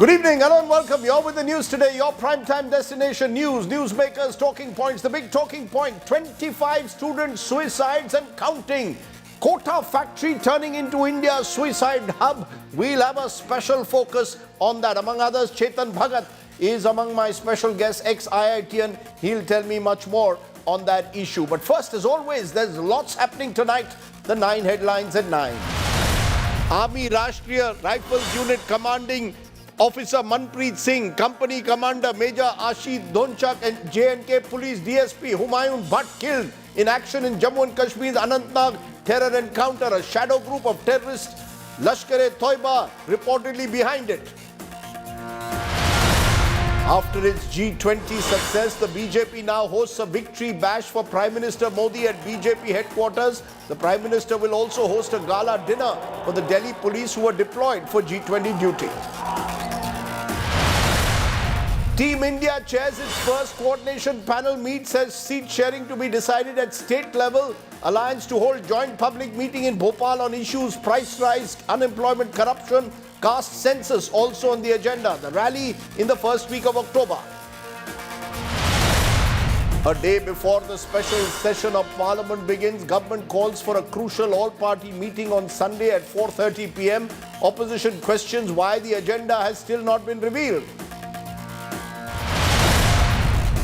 Good evening, hello and welcome. You're with the news today, your primetime destination news, newsmakers, talking points. The big talking point, 25 student suicides and counting. Kota factory turning into India's suicide hub. We'll have a special focus on that. Among others, Chetan Bhagat is among my special guests, ex-IITian. He'll tell me much more on that issue. But first, as always, there's lots happening tonight. The 9 headlines at 9. Army Rashtriya Rifles Unit Commanding Officer Manpreet Singh, Company Commander Major Ashit Dhonchak and J&K Police DSP Humayun Bhatt killed in action in Jammu and Kashmir's Anantnag terror encounter. A shadow group of terrorists, Lashkar-e-Toiba, reportedly behind it. After its G20 success, the BJP now hosts a victory bash for Prime Minister Modi at BJP headquarters. The Prime Minister will also host a gala dinner for the Delhi police who were deployed for G20 duty. Team India chairs its first coordination panel meet, says seat sharing to be decided at state level. Alliance to hold joint public meeting in Bhopal on issues price rise, unemployment, corruption, caste census also on the agenda. The rally in the first week of October. A day before the special session of Parliament begins, government calls for a crucial all-party meeting on Sunday at 4:30 p.m. Opposition questions why the agenda has still not been revealed.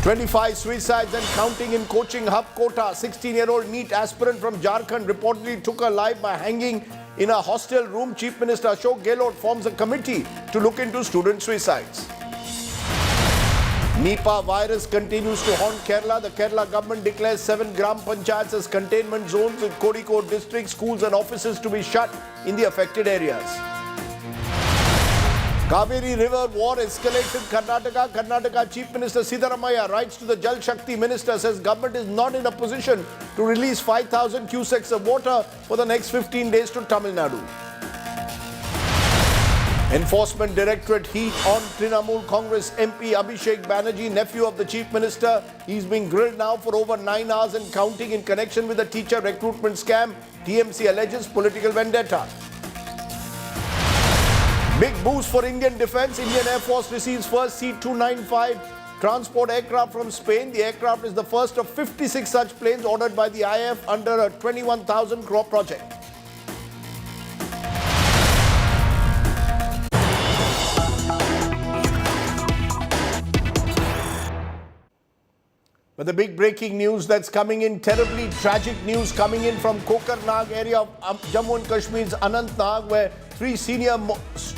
25 suicides and counting in coaching hub Kota. 16-year-old NEET aspirant from Jharkhand reportedly took her life by hanging in a hostel room. Chief Minister Ashok Gehlot forms a committee to look into student suicides. Nipah virus continues to haunt Kerala. The Kerala government declares 7 gram panchayats as containment zones in Kozhikode district. Schools and offices to be shut in the affected areas. Kaveri River war escalates in Karnataka. Karnataka Chief Minister Siddaramaiah writes to the Jal Shakti Minister, says government is not in a position to release 5,000 cusecs of water for the next 15 days to Tamil Nadu. Enforcement Directorate heat on Trinamool Congress MP Abhishek Banerjee, nephew of the Chief Minister. He's been grilled now for over 9 hours and counting in connection with the teacher recruitment scam. TMC alleges political vendetta. Big boost for Indian defence. Indian Air Force receives first C-295 transport aircraft from Spain. The aircraft is the first of 56 such planes ordered by the IAF under a 21,000 crore project. But the big breaking news that's coming in, terribly tragic news coming in from Kokarnag area of Jammu and Kashmir's Anantnag, where 3 senior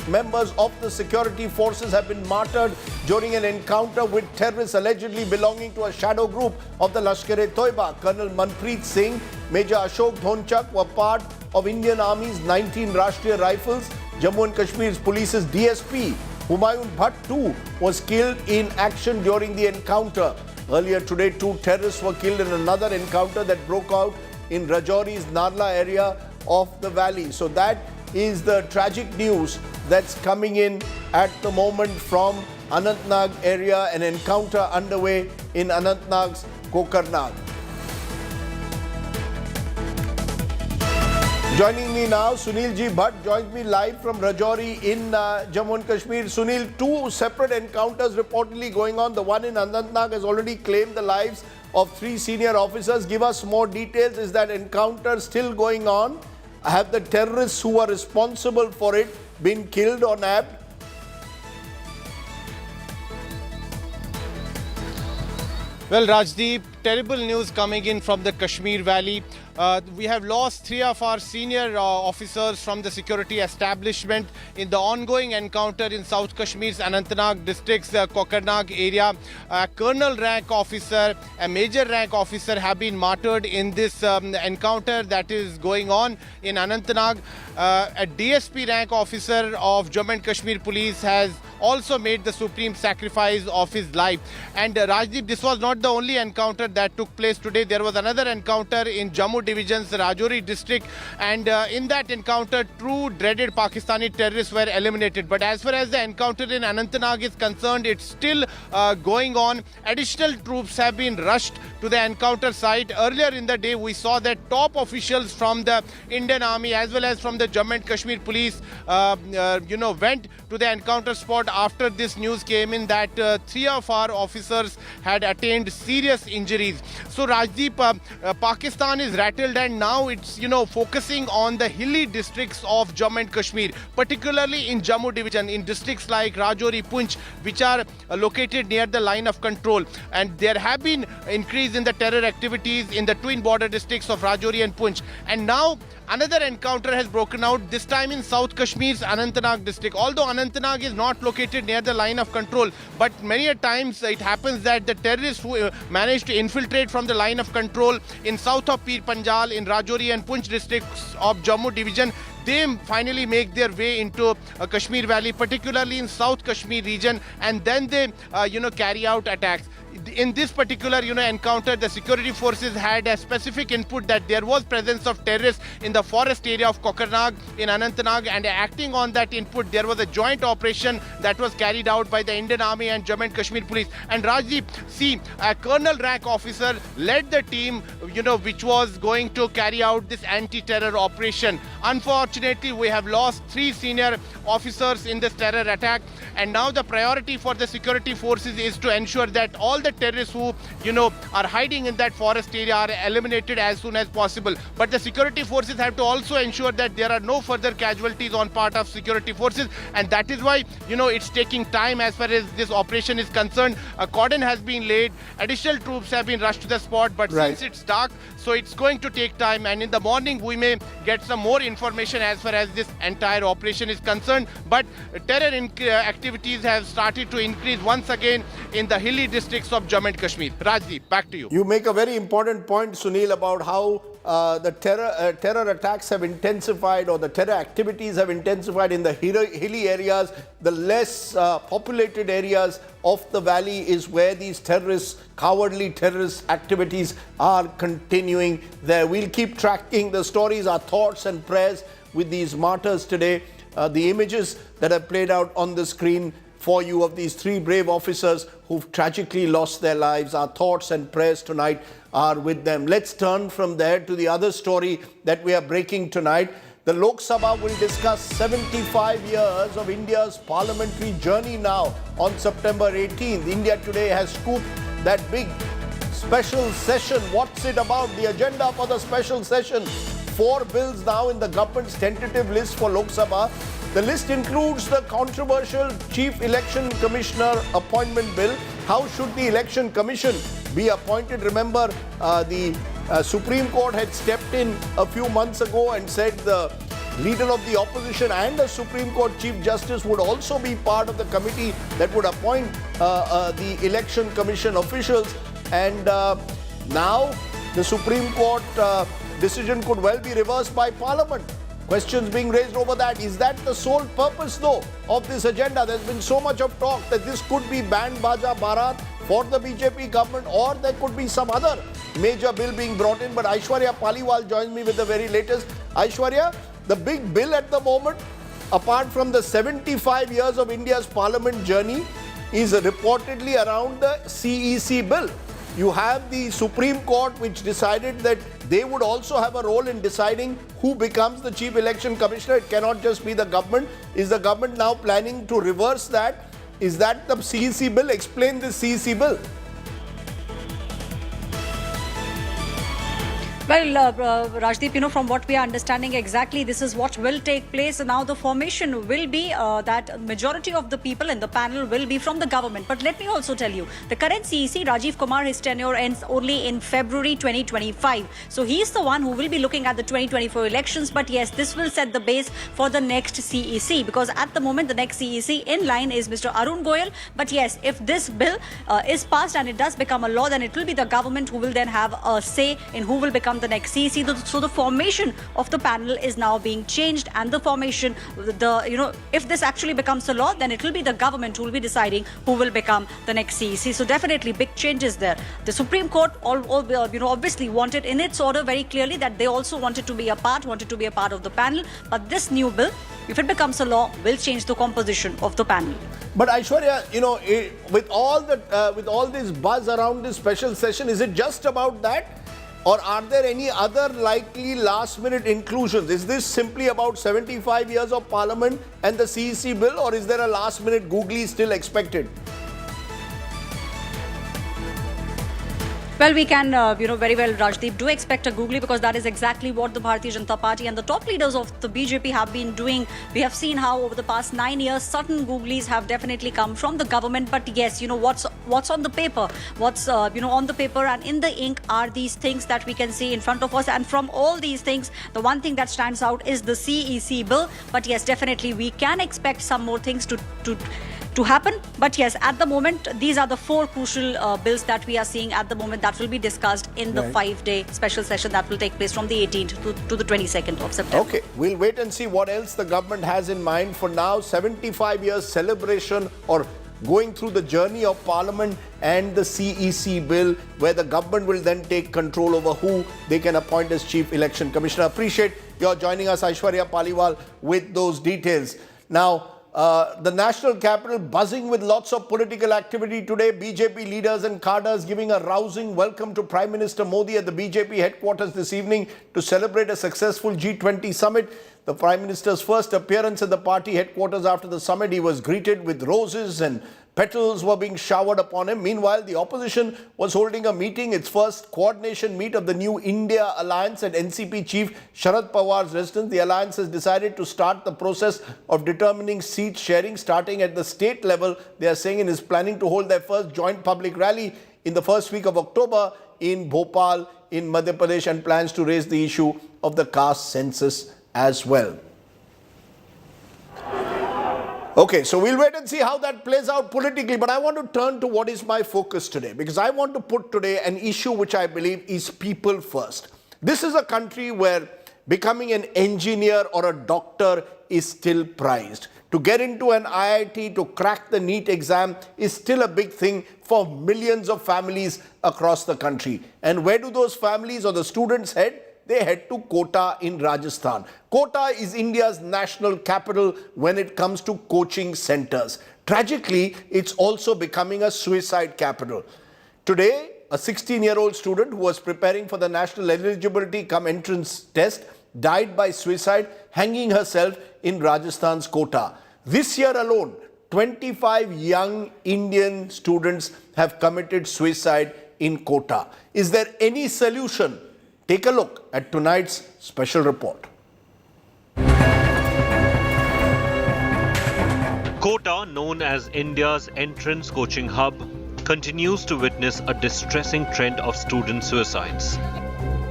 members of the security forces have been martyred during an encounter with terrorists allegedly belonging to a shadow group of the Lashkar-e-Toiba. Colonel Manpreet Singh, Major Ashok Dhonchak were part of Indian Army's 19 Rashtriya Rifles. Jammu and Kashmir's police's DSP, Humayun Bhatt too, was killed in action during the encounter. Earlier today, 2 terrorists were killed in another encounter that broke out in Rajouri's Narla area of the valley. So that is the tragic news that's coming in at the moment from Anantnag area, an encounter underway in Anantnag's Kokarnag. Joining me now, Sunil Ji Bhatt joins me live from Rajouri in Jammu and Kashmir. Sunil, 2 separate encounters reportedly going on. The one in Anantnag has already claimed the lives of 3 senior officers. Give us more details. Is that encounter still going on? Have the terrorists who are responsible for it been killed or nabbed? Well, Rajdeep, terrible news coming in from the Kashmir Valley. We have lost 3 of our senior officers from the security establishment in the ongoing encounter in South Kashmir's Anantnag district's Kokarnag area. A colonel rank officer, a major rank officer have been martyred in this encounter that is going on in Anantnag. A DSP rank officer of Jammu and Kashmir Police has also made the supreme sacrifice of his life. And Rajdeep, this was not the only encounter that took place today. There was another encounter in Jammu Division's Rajouri district, and in that encounter, 2 dreaded Pakistani terrorists were eliminated. But as far as the encounter in Anantnag is concerned, it's still going on. Additional troops have been rushed to the encounter site. Earlier in the day, we saw that top officials from the Indian Army as well as from the Jammu and Kashmir Police, went to the encounter spot after this news came in that 3 of our officers had attained serious injuries. So Rajdeep, Pakistan is rattled, and now it's, focusing on the hilly districts of Jammu and Kashmir, particularly in Jammu division, in districts like Rajouri, Poonch, which are located near the line of control. And there have been increase in the terror activities in the twin border districts of Rajouri and Poonch. And now another encounter has broken out, this time in South Kashmir's Anantnag district. Although Anantnag is not located near the line of control, but many a times it happens that the terrorists who manage to infiltrate from the line of control in south of Pir Panjal, in Rajouri and Poonch districts of Jammu division, they finally make their way into Kashmir Valley, particularly in South Kashmir region, and then they, carry out attacks. In this particular, encounter, the security forces had a specific input that there was presence of terrorists in the forest area of Kokarnag in Anantnag, and acting on that input, there was a joint operation that was carried out by the Indian Army and Jammu and Kashmir Police. And Rajdeep, see, a colonel rank officer led the team, which was going to carry out this anti-terror operation. Unfortunately, we have lost 3 senior officers in this terror attack, and now the priority for the security forces is to ensure that all the terrorists who, are hiding in that forest area are eliminated as soon as possible. But the security forces have to also ensure that there are no further casualties on part of security forces, and that is why, it's taking time as far as this operation is concerned. A cordon has been laid, additional troops have been rushed to the spot, but since it's dark, so it's going to take time, and in the morning we may get some more information as far as this entire operation is concerned. But terror activities have started to increase once again in the hilly districts of Jammu and Kashmir. Rajdeep, back to you. You make a very important point, Sunil, about how the terror attacks have intensified, or the terror activities have intensified in the hilly areas. The less populated areas of the valley is where these cowardly terrorist activities are continuing there. We'll keep tracking the stories, our thoughts and prayers with these martyrs today. The images that have played out on the screen for you of these 3 brave officers who've tragically lost their lives. Our thoughts and prayers tonight are with them. Let's turn from there to the other story that we are breaking tonight. The Lok Sabha will discuss 75 years of India's parliamentary journey now on September 18th. India Today has scooped that big special session. What's it about? The agenda for the special session. 4 bills now in the government's tentative list for Lok Sabha. The list includes the controversial Chief Election Commissioner Appointment Bill. How should the Election Commission be appointed? Remember, the Supreme Court had stepped in a few months ago and said the leader of the opposition and the Supreme Court Chief Justice would also be part of the committee that would appoint the Election Commission officials. And now the Supreme Court decision could well be reversed by Parliament. Questions being raised over that. Is that the sole purpose, though, of this agenda? There's been so much of talk that this could be Band Baja Bharat for the BJP government, or there could be some other major bill being brought in. But Aishwarya Paliwal joins me with the very latest. Aishwarya, the big bill at the moment, apart from the 75 years of India's parliament journey, is reportedly around the CEC bill. You have the Supreme Court, which decided that they would also have a role in deciding who becomes the Chief Election Commissioner. It cannot just be the government. Is the government now planning to reverse that? Is that the CEC bill? Explain this CEC bill. Well, Rajdeep, from what we are understanding exactly, this is what will take place. Now the formation will be that majority of the people in the panel will be from the government. But let me also tell you, the current CEC, Rajiv Kumar, his tenure ends only in February 2025. So he is the one who will be looking at the 2024 elections. But yes, this will set the base for the next CEC, because at the moment, the next CEC in line is Mr. Arun Goyal. But yes, if this bill is passed and it does become a law, then it will be the government who will then have a say in who will become the next CEC. So the formation of the panel is now being changed, and the formation, if this actually becomes a law, then it will be the government who will be deciding who will become the next CEC. So definitely big changes there. The Supreme Court obviously wanted in its order very clearly that they also wanted to be a part of the panel. But this new bill, if it becomes a law, will change the composition of the panel. But Aishwarya, with all this buzz around this special session, is it just about that? Or are there any other likely last-minute inclusions? Is this simply about 75 years of Parliament and the CEC bill, or is there a last-minute googly still expected? Well, we can, very well, Rajdeep, do expect a googly, because that is exactly what the Bharatiya Janata Party and the top leaders of the BJP have been doing. We have seen how over the past 9 years, certain googlies have definitely come from the government. But yes, what's on the paper, what's on the paper and in the ink are these things that we can see in front of us. And from all these things, the one thing that stands out is the CEC bill. But yes, definitely we can expect some more things to happen. But yes, at the moment, these are the four crucial bills that we are seeing at the moment that will be discussed in the 5-day special session that will take place from the 18th to the 22nd of September. Okay, we'll wait and see what else the government has in mind. For now, 75 years celebration or going through the journey of Parliament and the CEC bill, where the government will then take control over who they can appoint as Chief Election Commissioner. Appreciate your joining us, Aishwarya Paliwal, with those details. Now, the national capital buzzing with lots of political activity today. BJP leaders and cadres giving a rousing welcome to Prime Minister Modi at the BJP headquarters this evening to celebrate a successful G20 summit. The Prime Minister's first appearance at the party headquarters after the summit, he was greeted with roses and petals were being showered upon him. Meanwhile, the opposition was holding a meeting, its first coordination meet of the new India Alliance at NCP Chief Sharad Pawar's residence. The alliance has decided to start the process of determining seat sharing, starting at the state level. They are saying it is planning to hold their first joint public rally in the first week of October in Bhopal in Madhya Pradesh, and plans to raise the issue of the caste census as well. Okay, so we'll wait and see how that plays out politically, but I want to turn to what is my focus today, because I want to put today an issue which I believe is people first. This is a country where becoming an engineer or a doctor is still prized. To get into an IIT, to crack the NEET exam is still a big thing for millions of families across the country. And where do those families or the students head? They head to Kota in Rajasthan. Kota is India's national capital when it comes to coaching centers. Tragically, it's also becoming a suicide capital. Today, a 16-year-old student who was preparing for the National Eligibility-cum-Entrance Test died by suicide, hanging herself in Rajasthan's Kota. This year alone, 25 young Indian students have committed suicide in Kota. Is there any solution? Take a look at tonight's special report. Kota, known as India's entrance coaching hub, continues to witness a distressing trend of student suicides.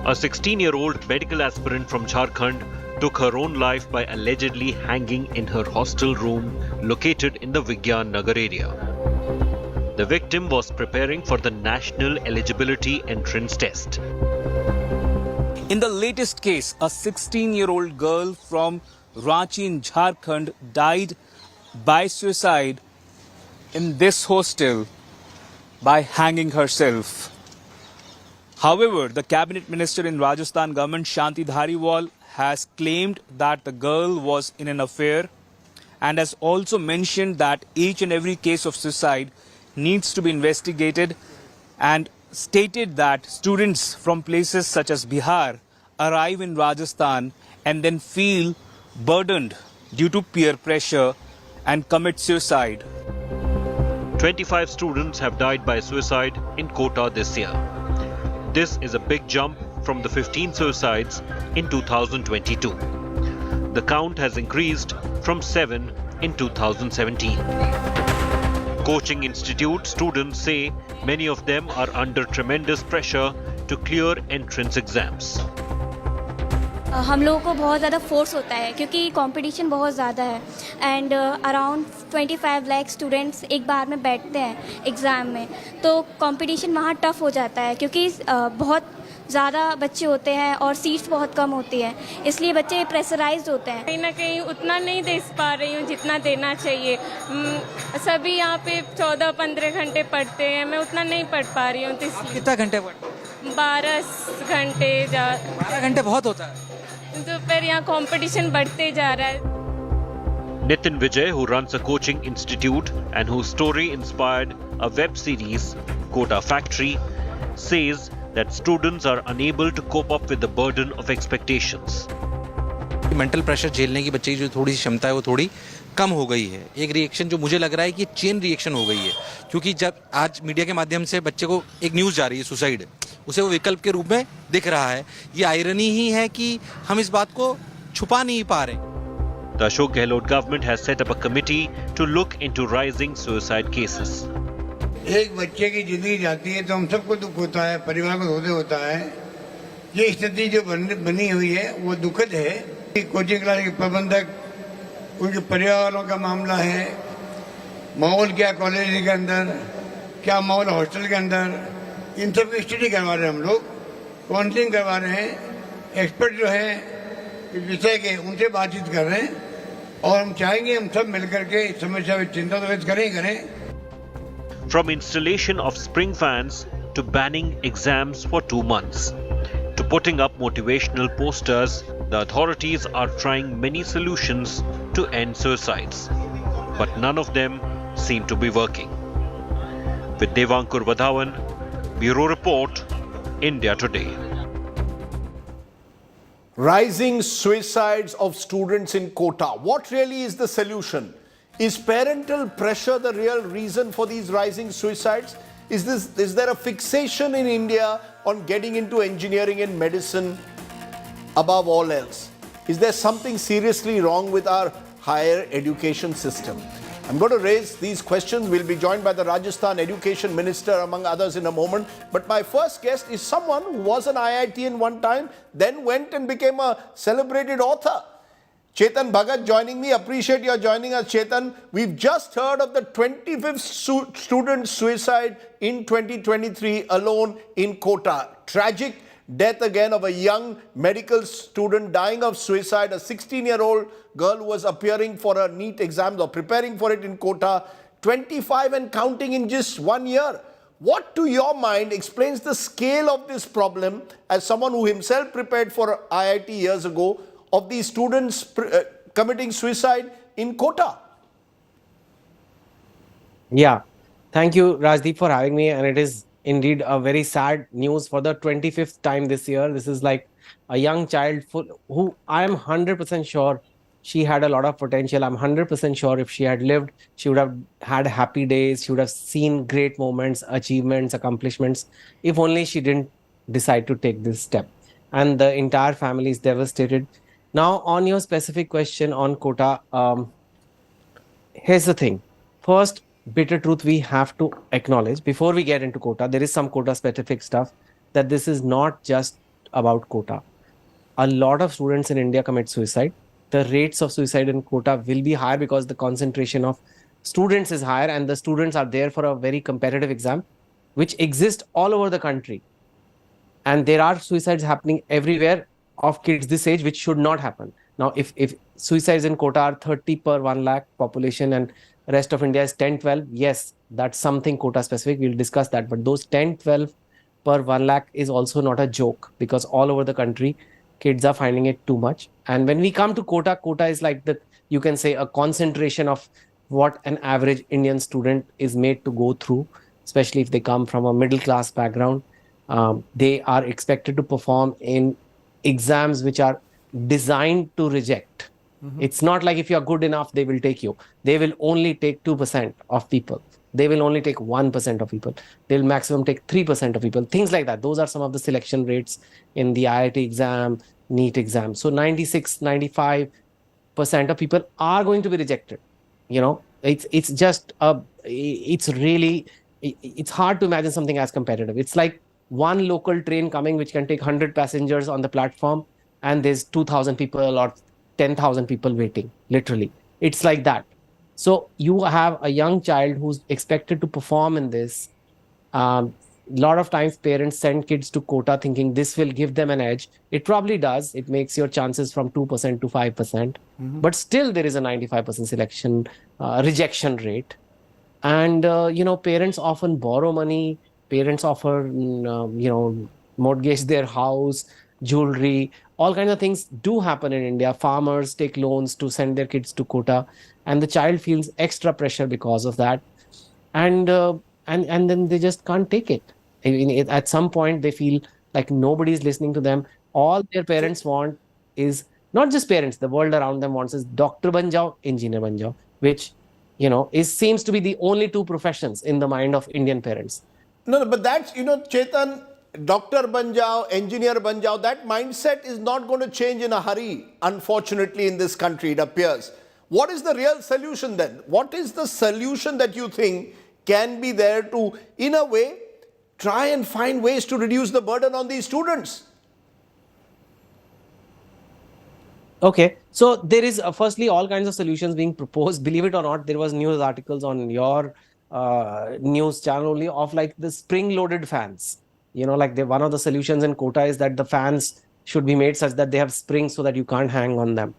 A 16-year-old medical aspirant from Jharkhand took her own life by allegedly hanging in her hostel room located in the Vigyan Nagar area. The victim was preparing for the National Eligibility-Entrance Test. In the latest case, a 16-year-old girl from Ranchi in Jharkhand died by suicide in this hostel by hanging herself. However, the cabinet minister in Rajasthan government, Shanti Dhariwal, has claimed that the girl was in an affair and has also mentioned that each and every case of suicide needs to be investigated, and stated that students from places such as Bihar arrive in Rajasthan and then feel burdened due to peer pressure and commit suicide. 25 students have died by suicide in Kota this year. This is a big jump from the 15 suicides in 2022. The count has increased from 7 in 2017. Coaching institute students say many of them are under tremendous pressure to clear entrance exams. हम लोगों को बहुत ज़्यादा force होता है क्योंकि competition बहुत ज़्यादा है एंड अराउंड 25 लाख स्टूडेंट्स एक बार में बैठते हैं एग्ज़ाम में, तो कंपटीशन वहाँ टफ हो जाता है क्योंकि बहुत ज़्यादा बच्चे होते हैं और सीट्स बहुत कम होती हैं, इसलिए बच्चे प्रेशराइज्ड होते हैं. कहीं ना कहीं उतना नहीं दे पा रही हूँ जितना देना चाहिए. सभी यहाँ पे 14-15 घंटे पढ़ते हैं, मैं उतना नहीं पढ़ पा रही हूँ. कितना घंटे पढ़ते? 12 घंटे. 12 घंटे बहुत होता है. तो फिर यहाँ कंपटीशन बढ़ते जा रहा है. Nitin Vijay, who runs a coaching institute and whose story inspired a web series, Kota Factory, says that students are unable to cope up with the burden of expectations. Mental pressure झेलने की बच्चे की जो थोड़ी सी क्षमता है वो थोड़ी कम हो गई है। एक रिएक्शन जो मुझे लग रहा है कि चेन रिएक्शन हो गई है, क्योंकि जब आज मीडिया के माध्यम से बच्चे को एक न्यूज़ जा रही है सुसाइड, उसे वो विकल्प के रूप में दिख रहा है। ये आयरनी ही है कि हम इस बात को छुपा नहीं पा रहे। The Ashok Gehlot government has set up a committee to look into rising suicide cases. एक बच्चे की जिंदगी जाती है तो हम सबको दुख होता है, परिवार को होता है। ये स्थिति जो बनी हुई है वो दुखद है। कोचिंग क्लास के प्रबंधक, उनके परिवार वालों का मामला है, माहौल क्या कॉलेज के अंदर, क्या माहौल हॉस्टल के अंदर, इन सब की स्टडी करवा रहे हैं हम लोग, काउंसलिंग करवा रहे हैं। एक्सपर्ट जो है इस विषय के उनसे बातचीत कर रहे हैं और हम चाहेंगे हम सब मिलकर के इस समस्या पर चिंता तो व्यक्त करें। From installation of spring fans to banning exams for 2 months to putting up motivational posters, the authorities are trying many solutions to end suicides, but none of them seem to be working. With Devankur Vadhavan, Bureau Report, India Today. Rising suicides of students in Kota. What really is the solution? Is parental pressure the real reason for these rising suicides? Is there a fixation in India on getting into engineering and medicine above all else? Is there something seriously wrong with our higher education system? I'm going to raise these questions. We'll be joined by the Rajasthan Education Minister, among others, in a moment. But my first guest is someone who was an IITian one time, then went and became a celebrated author. Chetan Bhagat joining me. Appreciate your joining us, Chetan. We've just heard of the 25th student suicide in 2023 alone in Kota. Tragic death again of a young medical student dying of suicide. A 16-year-old girl who was appearing for her NEET exams or preparing for it in Kota. 25 and counting in just 1 year. What, to your mind, explains the scale of this problem, as someone who himself prepared for IIT years ago, of these students committing suicide in Kota? Yeah, thank you, Rajdeep, for having me. And it is indeed a very sad news for the 25th time this year. This is like a young child who I am 100% sure she had a lot of potential. I'm 100% sure if she had lived, she would have had happy days. She would have seen great moments, achievements, accomplishments, if only she didn't decide to take this step. And the entire family is devastated. Now, on your specific question on Kota, here's the thing. First, bitter truth we have to acknowledge before we get into Kota. There is some Kota specific stuff, that this is not just about Kota. A lot of students in India commit suicide. The rates of suicide in Kota will be higher because the concentration of students is higher, and the students are there for a very competitive exam, which exists all over the country. And there are suicides happening everywhere of kids this age, which should not happen. Now, if suicides in Kota are 30 per 1 lakh population and rest of India is 10, 12, yes, that's something Kota specific. We'll discuss that. But those 10, 12 per 1 lakh is also not a joke, because all over the country, kids are finding it too much. And when we come to Kota, Kota is like you can say, a concentration of what an average Indian student is made to go through, especially if they come from a middle class background. They are expected to perform in exams which are designed to reject. Mm-hmm. It's not like if you're good enough, they will take you. They will only take 2% of people. They will only take 1% of people. They'll maximum take 3% of people. Things like that. Those are some of the selection rates in the IIT exam, NEET exam. So 96, 95% of people are going to be rejected. You know, it's hard to imagine something as competitive. It's like one local train coming which can take 100 passengers on the platform, and there's 2,000 people or 10,000 people waiting, literally. It's like that. So you have a young child who's expected to perform in this. A lot of times parents send kids to Kota thinking this will give them an edge. It probably does. It makes your chances from 2% to 5%. Mm-hmm. But still there is a 95% selection rejection rate. And, parents often borrow money. Parents offer, mortgage their house, jewelry, all kinds of things do happen in India. Farmers take loans to send their kids to Kota, and the child feels extra pressure because of that. And then they just can't take it. At some point, they feel Like nobody is listening to them. All their parents want is not just parents, the world around them wants is doctor ban jao, engineer ban jao, which is seems to be the only two professions in the mind of Indian parents. No, but that's, Chetan, doctor ban jao, engineer ban jao, that mindset is not going to change in a hurry, unfortunately, in this country, it appears. What is the real solution then? What is the solution that you think can be there to, in a way, try and find ways to reduce the burden on these students? Okay, so there is firstly all kinds of solutions being proposed. Believe it or not, there was news articles on your news channel only of like the spring-loaded fans. Like one of the solutions in Kota is that the fans should be made such that they have springs so that you can't hang on them.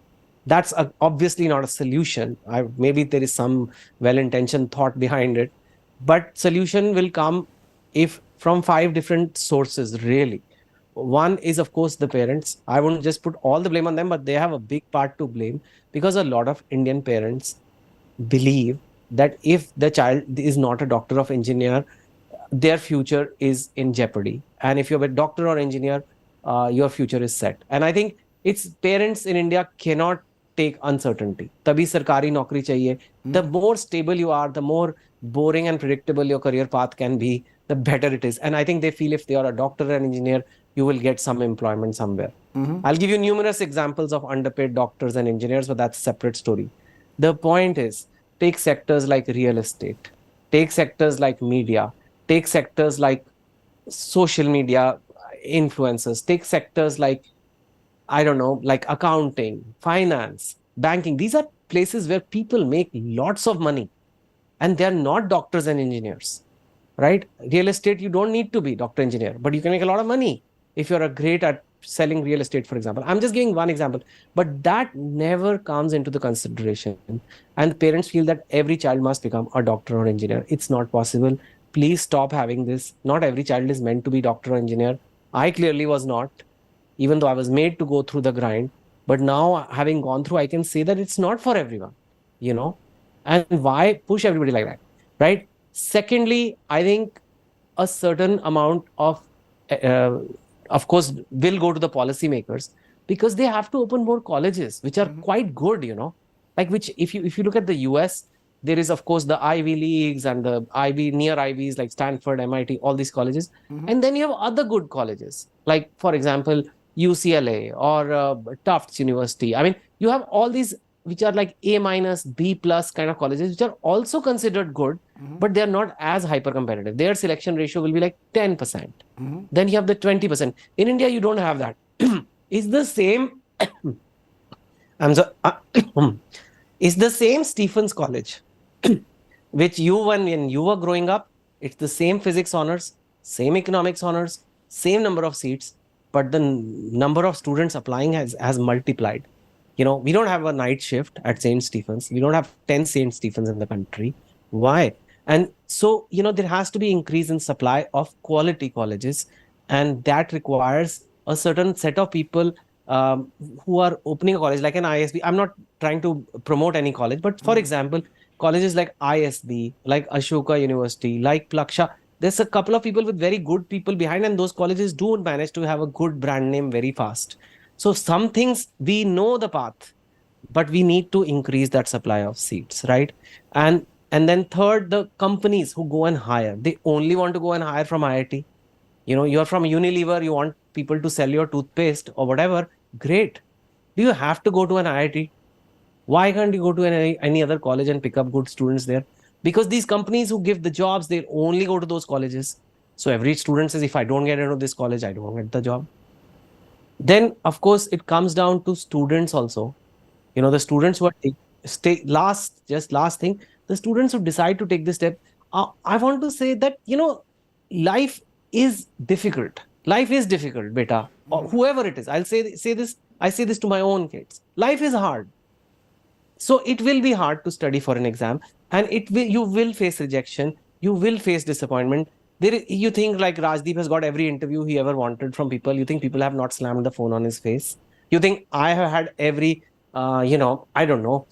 That's obviously not a solution. Maybe there is some well-intentioned thought behind it, but solution will come if from 5 different sources, really. One is, of course, the parents. I wouldn't just put all the blame on them, but they have a big part to blame because a lot of Indian parents believe that if the child is not a doctor or engineer, their future is in jeopardy. And if you're a doctor or engineer, your future is set. And I think it's parents in India cannot take uncertainty. Tabhi sarkari naukri chahiye. The more stable you are, the more boring and predictable your career path can be, the better it is. And I think they feel if they are a doctor and engineer, you will get some employment somewhere. I'll give you numerous examples of underpaid doctors and engineers, but that's a separate story. The point is, take sectors like real estate, take sectors like media, take sectors like social media influencers, take sectors like, I don't know, like accounting, finance, banking. These are places where people make lots of money and they're not doctors and engineers, right? Real estate, you don't need to be doctor engineer, but you can make a lot of money if you're great at selling real estate, for example. I'm just giving one example, but that never comes into the consideration. And parents feel that every child must become a doctor or engineer. It's not possible. Please stop having this. Not every child is meant to be doctor or engineer. I clearly was not, even though I was made to go through the grind. But now, having gone through, I can say that it's not for everyone, And why push everybody like that, right? Secondly, I think a certain amount of course, will go to the policymakers because they have to open more colleges, which are quite good, Like which, if you look at the US, there is, of course, the Ivy Leagues and the near Ivies like Stanford, MIT, all these colleges. And then you have other good colleges, like, for example, UCLA or Tufts University. I mean, you have all these which are like A minus, B plus kind of colleges, which are also considered good, but they're not as hyper competitive. Their selection ratio will be like 10%. Then you have the 20%. In India, you don't have that. It's the same. It's the same Stephens College, which when you were growing up, it's the same physics honors, same economics honors, same number of seats, but the number of students applying has multiplied. We don't have a night shift at St. Stephen's. We don't have 10 St. Stephen's in the country. Why? And so, there has to be increase in supply of quality colleges. And that requires a certain set of people who are opening a college like an ISB. I'm not trying to promote any college, but for example, colleges like ISB, like Ashoka University, like Plaksha, there's a couple of people with very good people behind, and those colleges do manage to have a good brand name very fast. So some things, we know the path, but we need to increase that supply of seats, right? And then third, the companies who go and hire, they only want to go and hire from IIT. You're from Unilever, you want people to sell your toothpaste or whatever, great. Do you have to go to an IIT? Why can't you go to any other college and pick up good students there? Because these companies who give the jobs, they only go to those colleges. So every student says, if I don't get into this college, I don't get the job. Then, of course, it comes down to students also. The students who are last thing, the students who decide to take this step. I want to say that, life is difficult. Life is difficult, beta. Or whoever it is. I'll say this. I say this to my own kids. Life is hard. So it will be hard to study for an exam, and you will face rejection. You will face disappointment. You think like Rajdeep has got every interview he ever wanted from people. You think people have not slammed the phone on his face. You think I have had every, I don't know,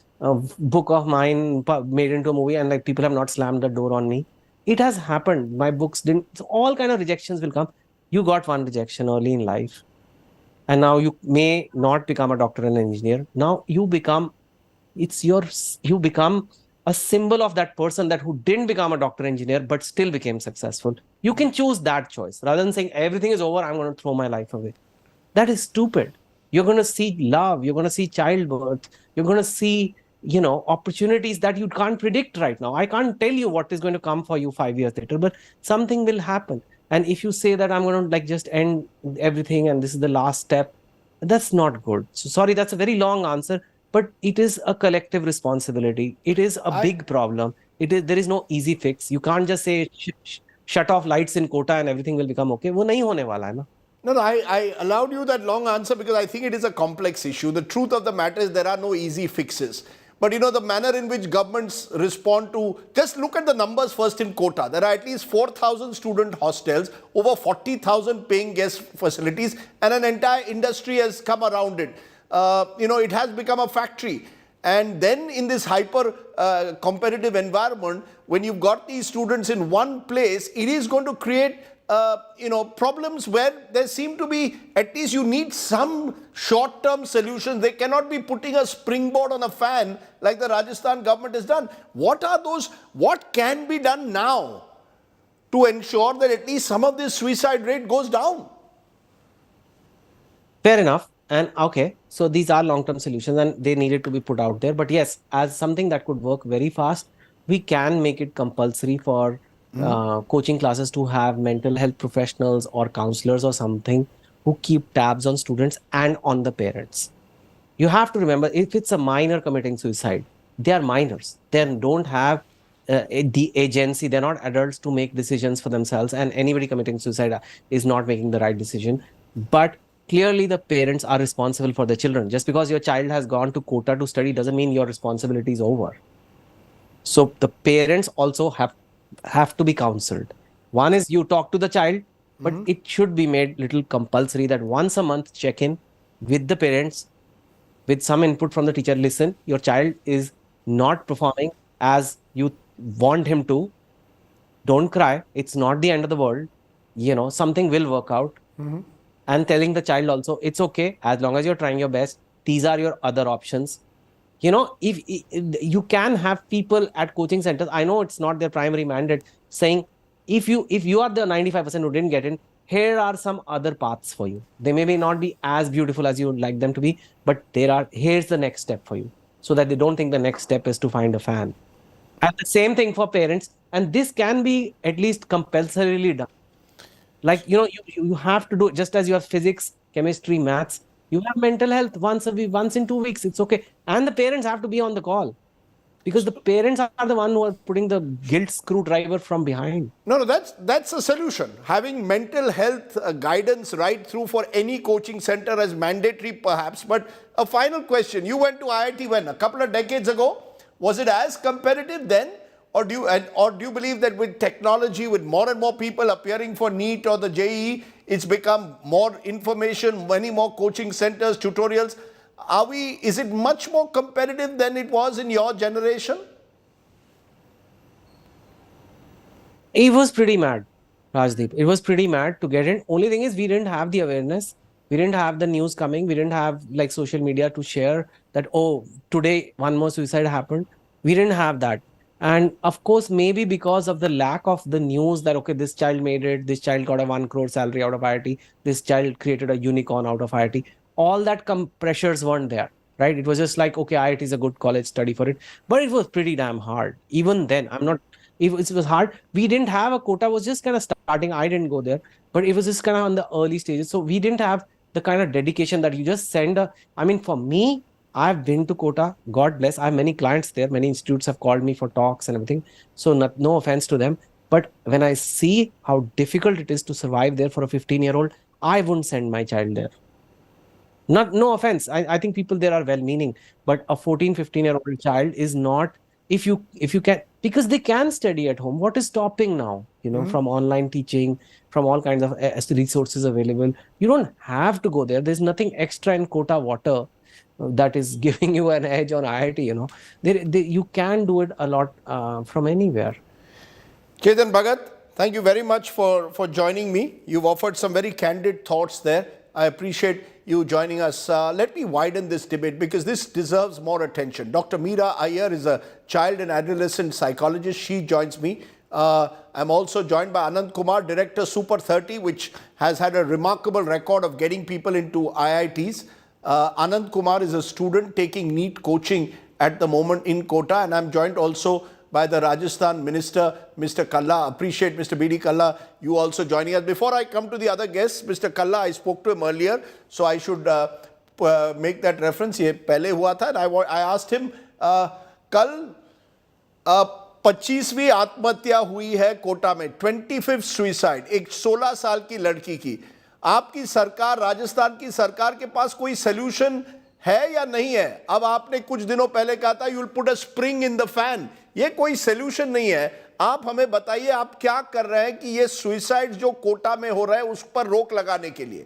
book of mine made into a movie and like people have not slammed the door on me. It has happened. My books didn't. So all kind of rejections will come. You got one rejection early in life, and now you may not become a doctor and engineer. Now you become a symbol of that person that who didn't become a doctor engineer but still became successful. You can choose that choice rather than saying everything is over, I'm going to throw my life away. That is stupid. You're going to see love, you're going to see childbirth, you're going to see, opportunities that you can't predict right now. I can't tell you what is going to come for you 5 years later, but something will happen. And if you say that I'm going to like just end everything and this is the last step, that's not good. So sorry, that's a very long answer, but it is a collective responsibility. It is a big problem. There is no easy fix. You can't just say shut off lights in Kota and everything will become okay. वो नहीं होने वाला है ना. No, I allowed you that long answer because I think it is a complex issue. The truth of the matter is there are no easy fixes. But the manner in which governments respond to, just look at the numbers first in Kota. There are at least 4,000 student hostels, over 40,000 paying guest facilities, and an entire industry has come around it. It has become a factory. And then in this hyper competitive environment, when you've got these students in one place, it is going to create problems where there seem to be, at least you need some short-term solutions. They cannot be putting a springboard on a fan like the Rajasthan government has done. What are those? What can be done now to ensure that at least some of this suicide rate goes down? Fair enough. And okay, so these are long-term solutions and they needed to be put out there. But yes, as something that could work very fast, we can make it compulsory for coaching classes to have mental health professionals or counselors or something who keep tabs on students and on the parents. You have to remember, if it's a minor committing suicide, they are minors. They don't have the agency. They're not adults to make decisions for themselves. And anybody committing suicide is not making the right decision. But clearly, the parents are responsible for the children. Just because your child has gone to Kota to study doesn't mean your responsibility is over. So the parents also have to be counseled. One is you talk to the child, but it should be made little compulsory that once a month check in with the parents with some input from the teacher. Listen, your child is not performing as you want him to. Don't cry. It's not the end of the world. Something will work out. And telling the child also, it's okay as long as you're trying your best. These are your other options. If you can have people at coaching centers, I know it's not their primary mandate, saying if you are the 95% who didn't get in, here are some other paths for you. They may not be as beautiful as you would like them to be, but here's the next step for you, so that they don't think the next step is to find a fan. And the same thing for parents, and this can be at least compulsorily done. Like, you have to do, just as you have physics, chemistry, maths, you have mental health once a week, once in 2 weeks. It's okay. And the parents have to be on the call, because the parents are the one who are putting the guilt screwdriver from behind. No, that's a solution. Having mental health guidance right through for any coaching center as mandatory perhaps. But a final question. You went to IIT when? A couple of decades ago? Was it as competitive then? Or do you believe that with technology, with more and more people appearing for NEET or the JEE, it's become more information, many more coaching centers, tutorials? Is it much more competitive than it was in your generation? It was pretty mad, Rajdeep. It was pretty mad to get in. Only thing is, we didn't have the awareness. We didn't have the news coming. We didn't have like social media to share that, oh, today one more suicide happened. We didn't have that. And of course, maybe because of the lack of the news that, okay, this child made it, this child got a 1 crore salary out of IIT, this child created a unicorn out of IIT, all that pressures weren't there, right? It was just like, okay, IIT is a good college, study for it. But it was pretty damn hard. Even then, it was hard. We didn't have a Kota, was just kind of starting. I didn't go there, but it was just kind of on the early stages. So we didn't have the kind of dedication that you just send for me, I've been to Kota, God bless. I have many clients there. Many institutes have called me for talks and everything. So no offense to them. But when I see how difficult it is to survive there for a 15-year-old, I wouldn't send my child there. No offense. I think people there are well-meaning. But a 14, 15-year-old child is not, if you can, because they can study at home. What is stopping now? From online teaching, from all kinds of resources available. You don't have to go there. There's nothing extra in Kota water that is giving you an edge on IIT, you can do it a lot from anywhere. Chetan Bhagat, Thank you very much for joining me. You've offered some very candid thoughts there. I appreciate you joining us. Let me widen this debate because this deserves more attention. Dr. Meera Iyer is a child and adolescent psychologist. She joins me. I'm also joined by Anand Kumar, Director Super 30, which has had a remarkable record of getting people into IITs. Anand Kumar is a student taking NEET coaching at the moment in Kota, and I'm joined also by the Rajasthan Minister, Mr. Kalla. Appreciate Mr. B.D. Kalla, you also joining us. Before I come to the other guests, Mr. Kalla, I spoke to him earlier, so I should make that reference. ये पहले हुआ था, and I asked him, कल 25वीं आत्महत्या हुई है कोटा में, 25th suicide, एक 16 साल की लड़की की. आपकी सरकार, राजस्थान की सरकार के पास कोई सोल्यूशन है या नहीं है? अब आपने कुछ दिनों पहले कहा था you will put a spring in the fan. ये कोई सोल्यूशन नहीं है. आप हमें बताइए आप क्या कर रहे हैं कि ये सुसाइड जो कोटा में हो रहा है उस पर रोक लगाने के लिए.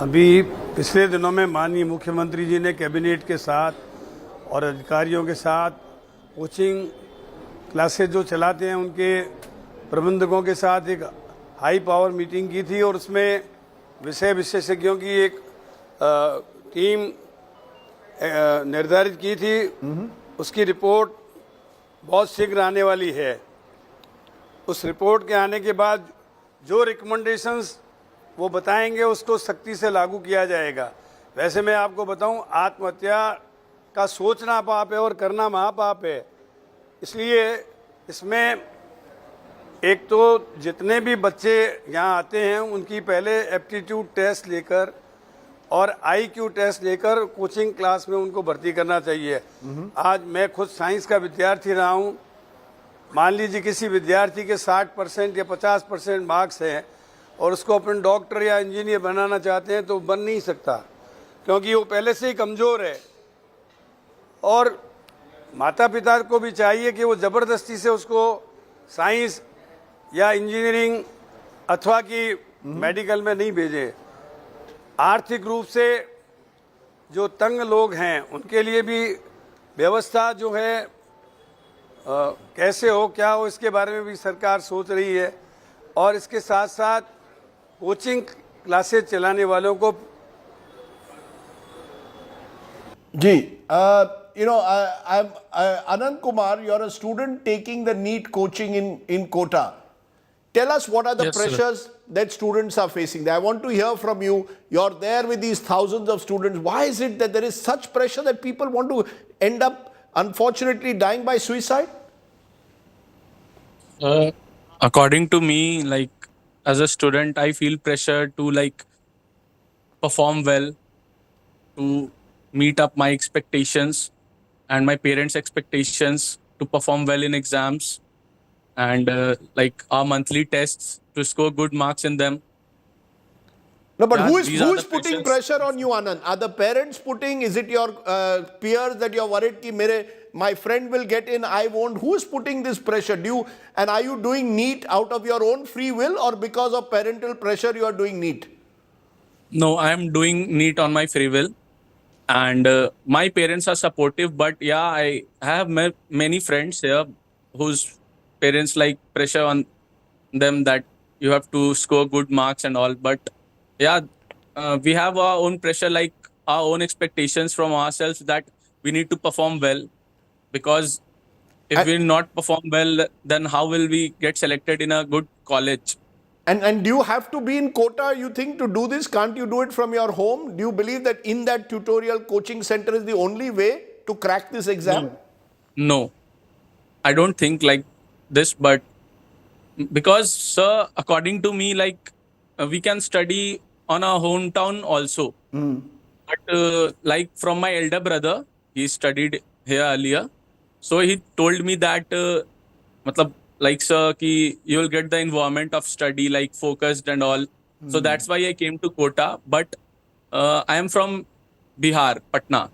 अभी पिछले दिनों में माननीय मुख्यमंत्री जी ने कैबिनेट के साथ और अधिकारियों के साथ कोचिंग क्लासेस जो चलाते हैं उनके प्रबंधकों के साथ एक हाई पावर मीटिंग की थी और उसमें विषय विशेषज्ञों की एक टीम निर्धारित की थी. उसकी रिपोर्ट बहुत शीघ्र आने वाली है. उस रिपोर्ट के आने के बाद जो रिकमेंडेशंस वो बताएंगे उसको सख्ती से लागू किया जाएगा. वैसे मैं आपको बताऊं, आत्महत्या का सोचना पाप है और करना महापाप है. इसलिए इसमें एक तो जितने भी बच्चे यहाँ आते हैं उनकी पहले एप्टीट्यूड टेस्ट लेकर और IQ टेस्ट लेकर कोचिंग क्लास में उनको भर्ती करना चाहिए. आज मैं खुद साइंस का विद्यार्थी रहा हूँ. मान लीजिए किसी विद्यार्थी के 60% या 50% मार्क्स हैं और उसको अपन डॉक्टर या इंजीनियर बनाना चाहते हैं तो बन नहीं सकता क्योंकि वो पहले से ही कमज़ोर है. और माता पिता को भी चाहिए कि वो ज़बरदस्ती से उसको साइंस या इंजीनियरिंग अथवा कि मेडिकल में नहीं भेजें. आर्थिक रूप से जो तंग लोग हैं उनके लिए भी व्यवस्था जो है कैसे हो क्या हो इसके बारे में भी सरकार सोच रही है. और इसके साथ साथ कोचिंग क्लासेस चलाने वालों को जी I'm Anand Kumar, you're a student taking the NEET coaching in Kota. Tell us what are the pressures that students are facing. I want to hear from you. You're there with these thousands of students. Why is it that there is such pressure that people want to end up, unfortunately, dying by suicide? According to me, like as a student, I feel pressure to perform well, to meet up my expectations and my parents' expectations, to perform well in exams and our monthly tests, to score good marks in them. No, but who is putting pressures. pressure on you, Anand? Are the parents putting? Is it your peers that you're worried that my friend will get in, I won't? Who is putting this pressure? And are you doing NEET out of your own free will or because of parental pressure you are doing NEET? No, I am doing NEET on my free will. And my parents are supportive, but yeah, I have many friends here whose parents pressure on them that you have to score good marks and all. But yeah, we have our own pressure, our own expectations from ourselves that we need to perform well. Because if we not perform well, then how will we get selected in a good college? And do you have to be in Kota, you think, to do this? Can't you do it from your home? Do you believe that in that tutorial coaching center is the only way to crack this exam? No, I don't think like this, but because, sir, according to me, we can study on our hometown also. But from my elder brother, he studied here earlier. So he told me that, sir, you will get the environment of study, focused and all. So that's why I came to Kota. But I am from Bihar, Patna.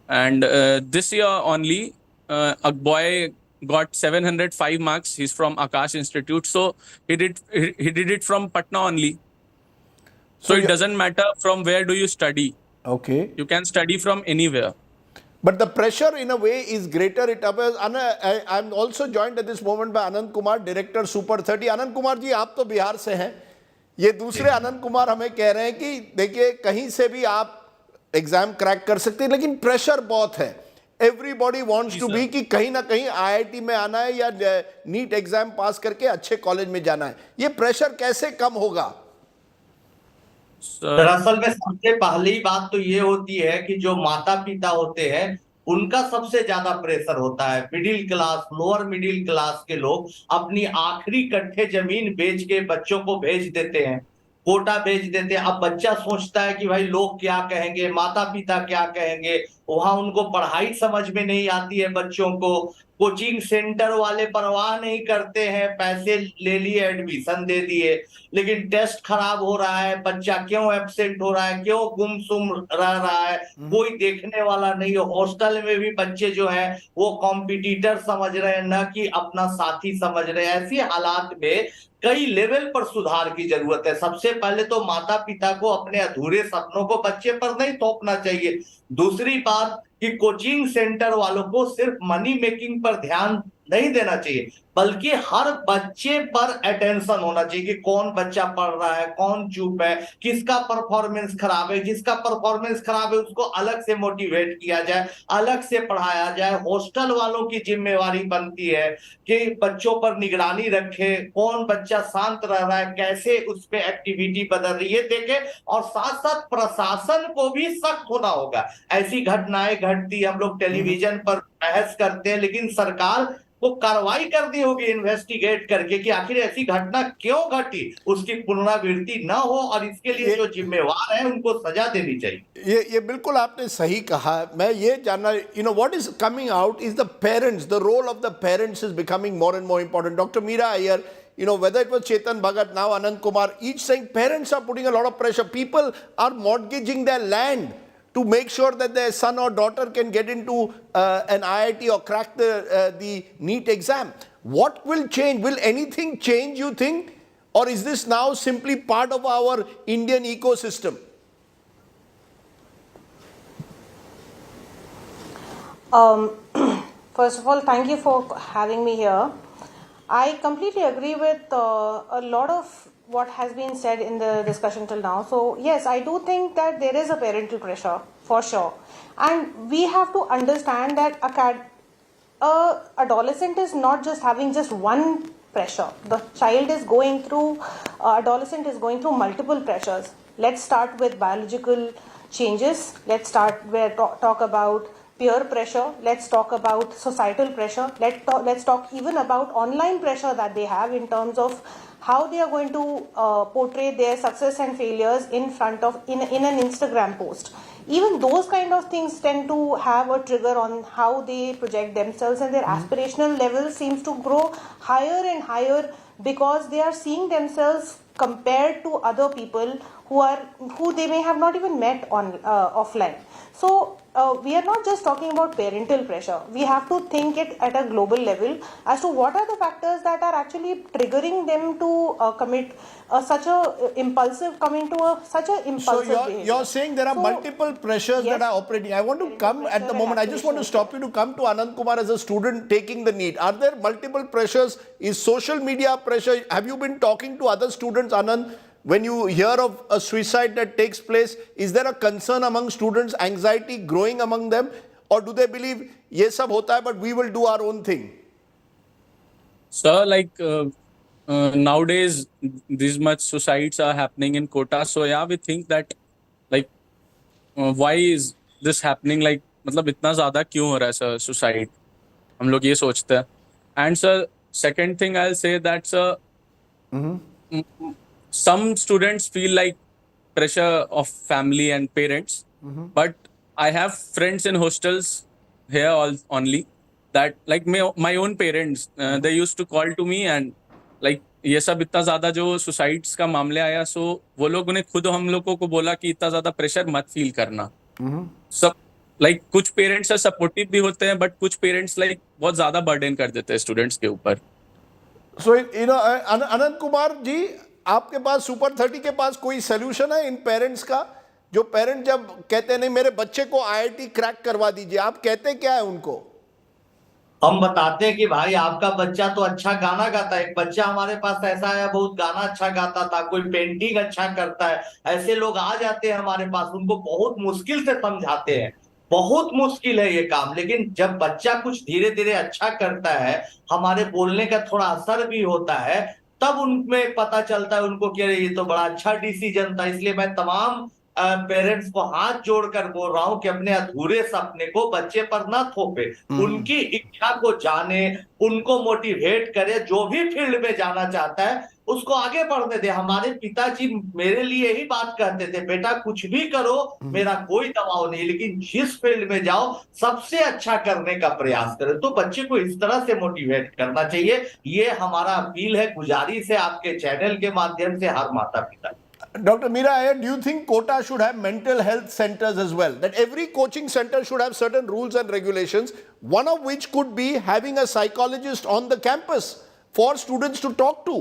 And this year only, a boy got 705 marks. He's from Akash Institute. So he did it from Patna only. So it doesn't matter from where do you study. Okay. You can study from anywhere. But the pressure in a way is greater. It appears. I'm also joined at this moment by Anand Kumar, Director Super 30. Anand Kumar जी, आप तो बिहार से हैं. ये दूसरे आनंद कुमार हमें कह रहे हैं कि देखिए कहीं से भी आप एग्जाम क्रैक कर सकते हैं, लेकिन प्रेशर बहुत है. एवरीबॉडी वांट्स टू बी कि कहीं ना कहीं आईआईटी में आना है या नीट एग्जाम पास करके अच्छे कॉलेज में जाना है. ये प्रेशर कैसे कम होगा? दरअसल में सबसे पहली बात तो ये होती है कि जो माता पिता होते हैं उनका सबसे ज्यादा प्रेशर होता है. Middle class, lower middle class के लोग अपनी आखिरी कट्ठे जमीन बेच के बच्चों को भेज देते हैं, कोटा भेज देते हैं. अब बच्चा सोचता है कि भाई लोग क्या कहेंगे, माता पिता क्या कहेंगे. वहां उनको पढ़ाई समझ में नहीं आती है बच्चों को. कोचिंग सेंटर वाले परवाह नहीं करते हैं, पैसे ले लिए, एडमिशन दे दिए, लेकिन टेस्ट खराब हो रहा है, बच्चा क्यों एब्सेंट हो रहा है, क्यों गुमसुम रह रहा है, कोई देखने वाला नहीं है. हॉस्टल में भी बच्चे जो है वो कॉम्पिटिटर समझ रहे हैं, न कि अपना साथी समझ रहे हैं. ऐसे हालात में कई लेवल पर सुधार की जरूरत है. सबसे पहले तो माता पिता को अपने अधूरे सपनों को बच्चे पर नहीं थोपना चाहिए. दूसरी बात कि कोचिंग सेंटर वालों को सिर्फ मनी मेकिंग पर ध्यान नहीं देना चाहिए, बल्कि हर बच्चे पर अटेंशन होना चाहिए कि कौन बच्चा पढ़ रहा है, कौन चुप है, किसका परफॉर्मेंस खराब है. जिसका परफॉर्मेंस खराब है उसको अलग से मोटिवेट किया जाए, अलग से पढ़ाया जाए. हॉस्टल वालों की जिम्मेवारी बनती है कि बच्चों पर निगरानी रखे, कौन बच्चा शांत रह रहा है, कैसे उस पर एक्टिविटी बदल रही है देखे. और साथ साथ प्रशासन को भी सख्त होना होगा. ऐसी घटनाएं घटती, हम लोग टेलीविजन पर बहस करते हैं, लेकिन सरकार को कार्रवाई करनी होगी इन्वेस्टिगेट करके कि आखिर ऐसी घटना क्यों घटी, उसकी पुनरावृत्ति न हो, और इसके लिए जो जिम्मेवार है उनको सजा देनी चाहिए. ये बिल्कुल आपने सही कहा. मैं ये जानना, what is coming out is the parents. The role of the parents is becoming more and more important. Dr. Meera Iyer, whether it was Chetan Bhagat, now Anand Kumar, each saying parents are putting a lot of pressure. People are mortgaging their land to make sure that their son or daughter can get into an IIT or crack the NEET exam. What will change? Will anything change, you think? Or is this now simply part of our Indian ecosystem? First of all, thank you for having me here. I completely agree with a lot of what has been said in the discussion till now. So yes, I do think that there is a parental pressure for sure, and we have to understand that adolescent is not just having just one pressure. The child is going through, adolescent is going through multiple pressures. Let's start with biological changes. Let's talk about peer pressure. Let's talk about societal pressure. Let's talk even about online pressure that they have in terms of how they are going to portray their success and failures in front of in an Instagram post. Even those kind of things tend to have a trigger on how they project themselves, and their aspirational level seems to grow higher and higher because they are seeing themselves compared to other people who they may have not even met on offline. So we are not just talking about parental pressure. We have to think it at a global level as to what are the factors that are actually triggering them to commit such a impulsive behavior. So you're saying there are multiple pressures that are operating. I want to come at the moment. I just want to stop you to come to Anand Kumar as a student taking the NEET. Are there multiple pressures? Is social media pressure? Have you been talking to other students, Anand? When you hear of a suicide that takes place, is there a concern among students, anxiety growing among them? Or do they believe, ye sab hota hai, but we will do our own thing? Sir, nowadays, this much suicides are happening in Kota. So yeah, we think that, why is this happening? मतलब इतना ज़्यादा क्यों हो रहा है sir suicide? हम लोग ये सोचते हैं. And sir, second thing I'll say that sir, some students feel like pressure of family and parents, but I have friends in hostels here only that my own parents, they used to call to me and ये सब इतना ज्यादा जो suicides का मामले आया, सो वो लोगों ने खुद हम लोगों को बोला कि इतना ज्यादा प्रेशर मत फील करना. सब कुछ पेरेंट्स सपोर्टिव भी होते हैं, बट कुछ पेरेंट्स बहुत ज्यादा बर्डन कर देते हैं स्टूडेंट्स के ऊपर. सो अनंत कुमार जी, आपके पास सुपर 30 के पास कोई सोल्यूशन है इन पेरेंट्स का? जो पेरेंट जब कहते हैं नहीं मेरे बच्चे को आईआईटी क्रैक करवा दीजिए, आप कहते क्या है उनको? हम बताते हैं कि भाई आपका बच्चा तो अच्छा गाना गाता है। एक बच्चा हमारे पास ऐसा है, बहुत गाना अच्छा गाता था, कोई पेंटिंग अच्छा करता है, ऐसे लोग आ जाते हैं हमारे पास, उनको बहुत मुश्किल से समझाते हैं, बहुत मुश्किल है ये काम। लेकिन जब बच्चा कुछ धीरे धीरे अच्छा करता है, हमारे बोलने का थोड़ा असर भी होता है, तब उनमें पता चलता है उनको कि अरे ये तो बड़ा अच्छा डिसीजन था। इसलिए मैं तमाम पेरेंट्स को हाथ जोड़कर बोल रहा हूं कि अपने अधूरे सपने को बच्चे पर ना थोपे, उनकी इच्छा को जाने, उनको मोटिवेट करे, जो भी फील्ड में जाना चाहता है उसको आगे बढ़ने दे। हमारे पिताजी मेरे लिए ही बात कहते थे, बेटा कुछ भी करो, मेरा कोई दबाव नहीं, लेकिन जिस फील्ड में जाओ सबसे अच्छा करने का प्रयास करो। तो बच्चे को इस तरह से मोटिवेट करना चाहिए। ये हमारा अपील है, गुजारिश है आपके चैनल के माध्यम से हर माता पिता। Dr. Meera Iyer, do you think Kota should have mental health centers as well? That every coaching center should have certain rules and regulations, one of which could be having a psychologist on the campus for students to talk to?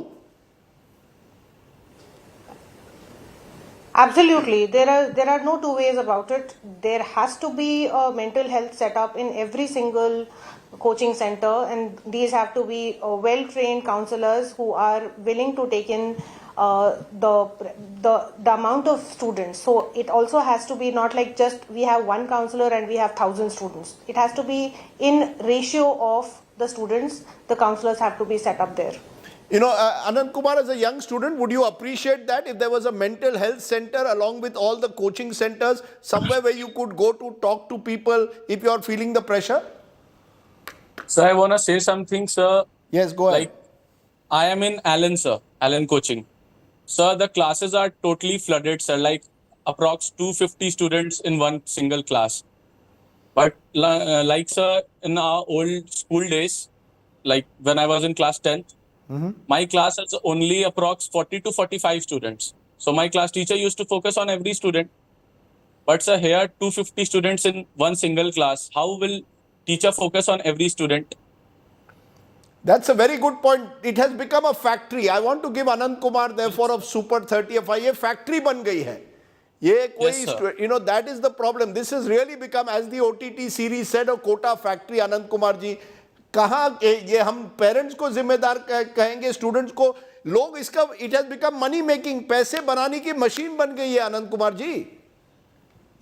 Absolutely. There are no two ways about it. There has to be a mental health setup in every single coaching center, and these have to be well-trained counselors who are willing to take in the amount of students. So it also has to be not like just we have one counselor and we have 1,000 students. It has to be in ratio of the students. The counselors have to be set up there. You know, Anand Kumar, as a young student, would you appreciate that if there was a mental health center along with all the coaching centers, somewhere where you could go to talk to people if you are feeling the pressure? So I want to say something, sir. Yes, go ahead. Like, I am in Allen, sir, Allen coaching. Sir, the classes are totally flooded, sir, like approx 250 students in one single class. But like, sir, in our old school days, like when I was in class 10th, my class has only approx 40 to 45 students. So my class teacher used to focus on every student. But sir, here 250 students in one single class. How will teacher focus on every student? That's a very good point. It has become a factory. I want to give Anand Kumar, therefore, of Super 30 FI, ये factory बन गई है. ये कोई, you know, that is the problem. This has really become, as the OTT series said, a quota factory. Anand Kumar ji, कहाँ ये हम parents को जिम्मेदार कहेंगे, स्टूडेंट्स को? लोग इसका, it has become money making, पैसे बनाने की मशीन बन गई है आनंद कुमार जी।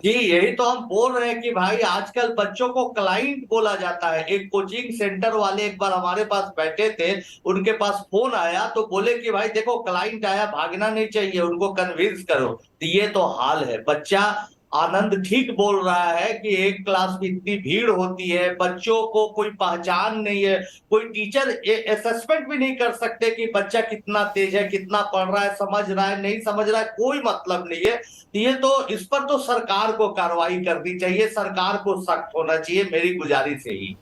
जी यही तो हम बोल रहे हैं कि भाई आजकल बच्चों को क्लाइंट बोला जाता है। एक कोचिंग सेंटर वाले एक बार हमारे पास बैठे थे, उनके पास फोन आया तो बोले कि भाई देखो क्लाइंट आया, भागना नहीं चाहिए, उनको कन्विंस करो। तो ये तो हाल है। बच्चा आनंद ठीक बोल रहा है कि एक क्लास में इतनी भीड़ होती है, बच्चों को कोई पहचान नहीं है, कोई टीचर असेसमेंट भी नहीं कर सकते कि बच्चा कितना तेज है, कितना पढ़ रहा है, समझ रहा है, नहीं समझ रहा है, कोई मतलब नहीं है। ये तो इस पर तो सरकार को कार्रवाई करनी चाहिए, सरकार को सख्त होना चाहिए, मेरी गुजारिश यही।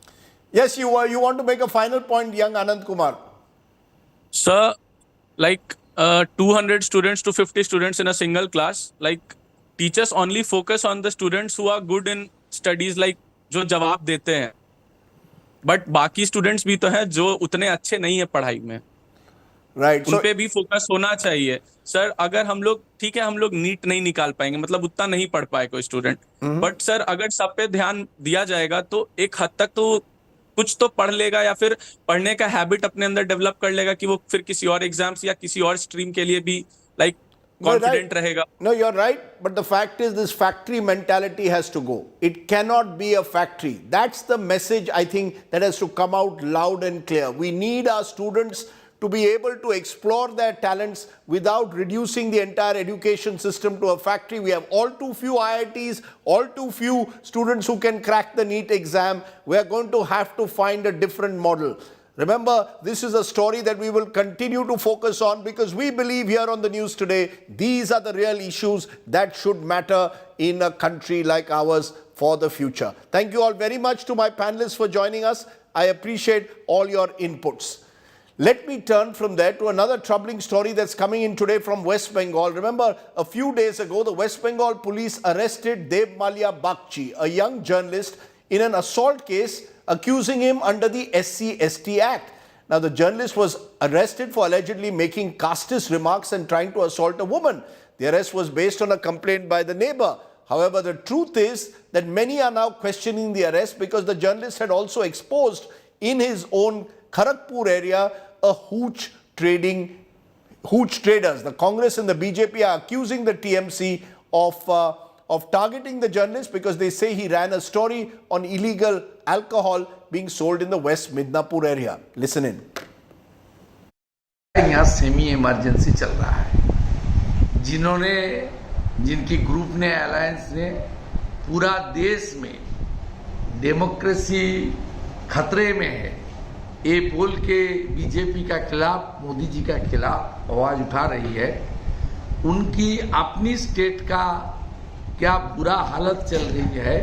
Yes, you want to make a final point, young Anand Kumar. Sir, like 200 students to 50 students in a single class, like teachers only focus on the students who are good in studies, like जो जवाब देते हैं, but बाकी students भी तो हैं जो उतने अच्छे नहीं है पढ़ाई में, right? उन पे भी फोकस होना चाहिए। सर अगर हम लोग, ठीक है हम लोग नीट नहीं निकाल पाएंगे, मतलब उतना नहीं पढ़ पाए कोई स्टूडेंट, बट सर अगर सब पे ध्यान दिया जाएगा तो एक हद तक तो कुछ तो पढ़ लेगा, या फिर पढ़ने का हैबिट अपने अंदर डेवलप कर लेगा कि वो फिर किसी और एग्जाम्स या किसी और स्ट्रीम के लिए भी like confident rahega. No, you're right. But the fact is, this factory mentality has to go. It cannot be a factory. That's the message, I think, that has to come out loud and clear. We need our students to be able to explore their talents without reducing the entire education system to a factory. We have all too few IITs, all too few students who can crack the NEET exam. We are going to have to find a different model. Remember, this is a story that we will continue to focus on because we believe here on the news today, these are the real issues that should matter in a country like ours for the future. Thank you all very much to my panelists for joining us. I appreciate all your inputs. Let me turn from there to another troubling story that's coming in today from West Bengal. Remember, a few days ago, the West Bengal police arrested Dev Malia Bagchi, a young journalist, in an assault case accusing him under the SC/ST Act. Now, the journalist was arrested for allegedly making casteist remarks and trying to assault a woman. The arrest was based on a complaint by the neighbor. However, the truth is that many are now questioning the arrest because the journalist had also exposed in his own Kharagpur area a hooch traders. The Congress and the BJP are accusing the TMC of targeting the journalist because they say he ran a story on illegal alcohol being sold in the West Midnapur area. Listen in. यहाँ semi emergency चल रहा है, जिनकी group ने alliance ने पूरा देश में डेमोक्रेसी खतरे में है, ये बोल के बीजेपी का खिलाफ, मोदी जी का खिलाफ आवाज उठा रही है। उनकी अपनी स्टेट का क्या बुरा हालत चल रही है,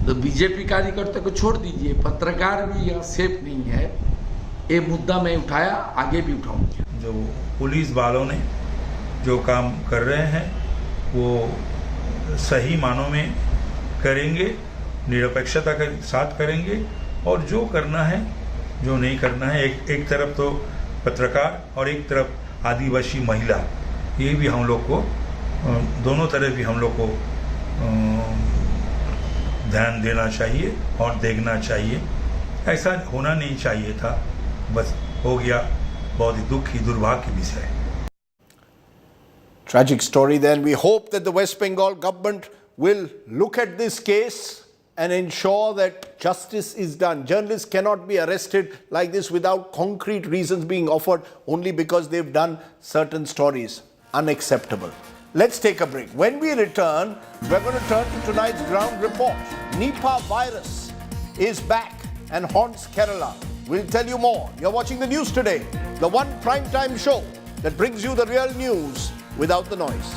तो बीजेपी कार्यकर्ता को छोड़ दीजिए, पत्रकार भी यहाँ सेफ नहीं है। ये मुद्दा मैं उठाया, आगे भी उठाऊंगा। जो पुलिस वालों ने जो काम कर रहे हैं वो सही मानों में करेंगे, निरपेक्षता के साथ करेंगे, और जो करना है जो नहीं करना है, एक तरफ तो पत्रकार और एक तरफ आदिवासी महिला, ये भी हम लोग को दोनों तरफ भी हम लोग को ध्यान देना चाहिए और देखना चाहिए। ऐसा होना नहीं चाहिए था, बस हो गया, बहुत ही दुख की दुर्भाग्य की विषय। Tragic story then. We hope that the West Bengal government will look at this case and ensure that justice is done. Journalists cannot be arrested like this without concrete reasons being offered only because they've done certain stories. Unacceptable. Let's take a break. When we return, we're going to turn to tonight's ground report. Nipah virus is back and haunts Kerala. We'll tell you more. You're watching the news today, the one primetime show that brings you the real news without the noise.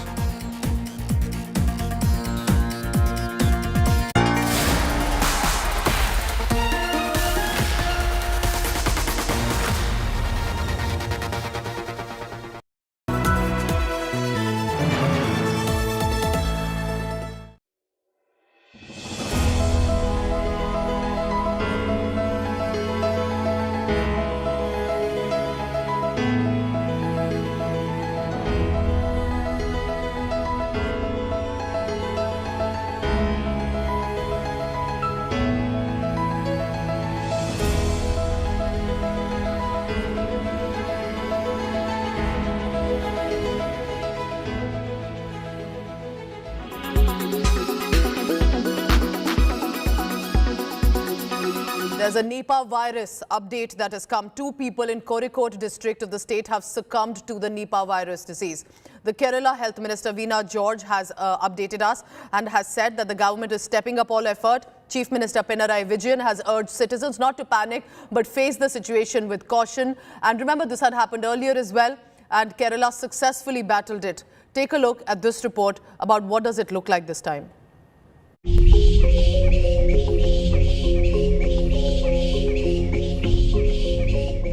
There's a Nipah virus update that has come. 2 people in Kozhikode district of the state have succumbed to the Nipah virus disease. The Kerala Health Minister Veena George has updated us and has said that the government is stepping up all effort. Chief Minister Pinarayi Vijayan has urged citizens not to panic but face the situation with caution. And remember, this had happened earlier as well, and Kerala successfully battled it. Take a look at this report about what does it look like this time.